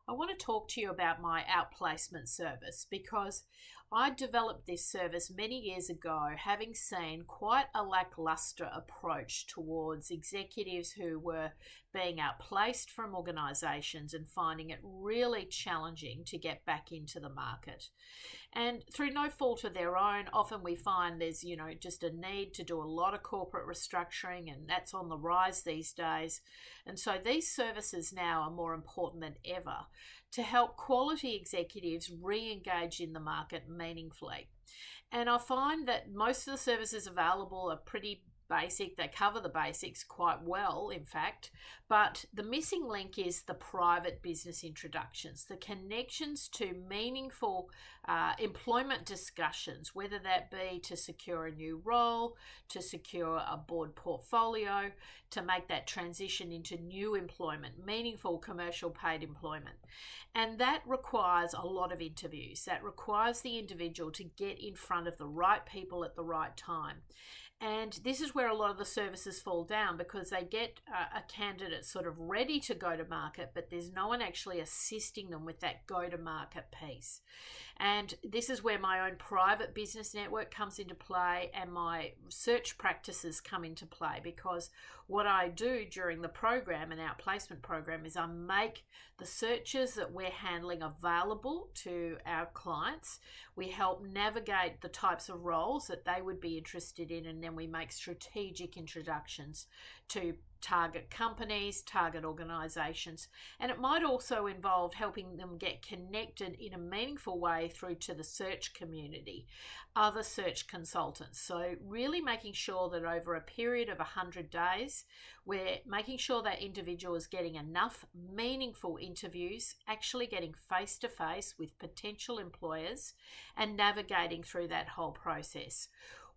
I want to talk to you about my outplacement service because I developed this service many years ago, having seen quite a lackluster approach towards executives who were being outplaced from organisations and finding it really challenging to get back into the market. And through no fault of their own, often we find there's, just a need to do a lot of corporate restructuring, and that's on the rise these days. And so these services now are more important than ever to help quality executives re-engage in the market meaningfully. And I find that most of the services available are pretty basic. They cover the basics quite well, in fact, but the missing link is the private business introductions, the connections to meaningful employment discussions, whether that be to secure a new role, to secure a board portfolio, to make that transition into new employment, meaningful commercial paid employment. And that requires a lot of interviews. That requires the individual to get in front of the right people at the right time. And this is where a lot of the services fall down, because they get a candidate sort of ready to go to market, but there's no one actually assisting them with that go to market piece. And this is where my own private business network comes into play and my search practices come into play, because what I do during the program, an outplacement program, is I make the searches that we're handling available to our clients. We help navigate the types of roles that they would be interested in, and then we make strategic introductions to target companies, target organisations, and it might also involve helping them get connected in a meaningful way through to the search community, other search consultants. So really making sure that over a period of 100 days, we're making sure that individual is getting enough meaningful interviews, actually getting face-to-face with potential employers and navigating through that whole process.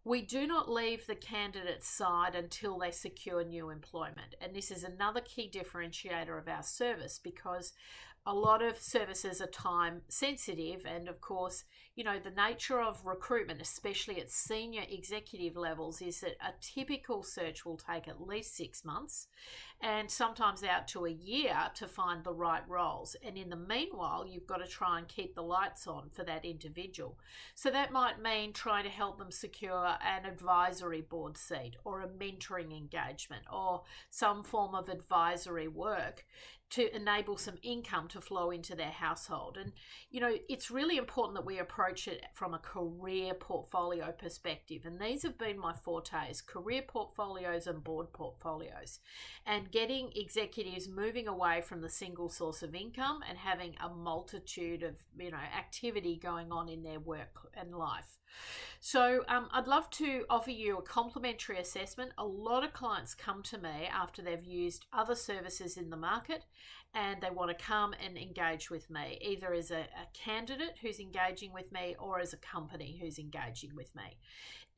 We do not leave the candidate's side until they secure new employment. And this is another key differentiator of our service, because a lot of services are time sensitive. And of course, the nature of recruitment, especially at senior executive levels, is that a typical search will take at least 6 months and sometimes out to a year to find the right roles. And in the meanwhile, you've got to try and keep the lights on for that individual. So that might mean trying to help them secure an advisory board seat or a mentoring engagement or some form of advisory work to enable some income to flow into their household. And, it's really important that we approach it from a career portfolio perspective. And these have been my fortes: career portfolios and board portfolios, and getting executives moving away from the single source of income and having a multitude of, activity going on in their work and life. So I'd love to offer you a complimentary assessment. A lot of clients come to me after they've used other services in the market and they want to come and engage with me, either as a candidate who's engaging with me or as a company who's engaging with me.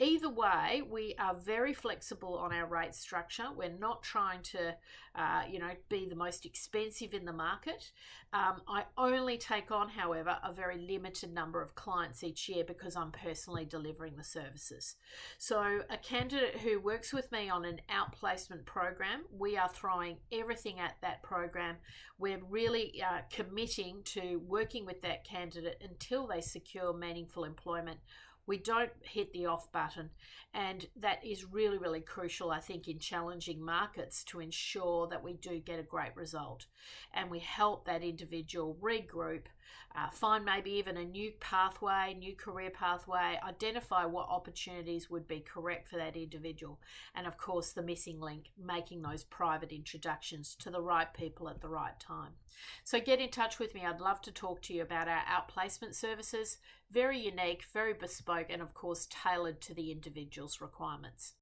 Either way, we are very flexible on our rate structure. We're not trying to, be the most expensive in the market. I only take on, however, a very limited number of clients each year because I'm personally delivering the services. So a candidate who works with me on an outplacement program, we are throwing everything at that program. We're really committing to working with that candidate until they secure meaningful employment. We don't hit the off button, and that is really, really crucial, I think, in challenging markets to ensure that we do get a great result. And we help that individual regroup, find maybe even a new pathway, new career pathway, identify what opportunities would be correct for that individual. And of course, the missing link, making those private introductions to the right people at the right time. So get in touch with me. I'd love to talk to you about our outplacement services. Very unique, very bespoke, and of course tailored to the individual's requirements.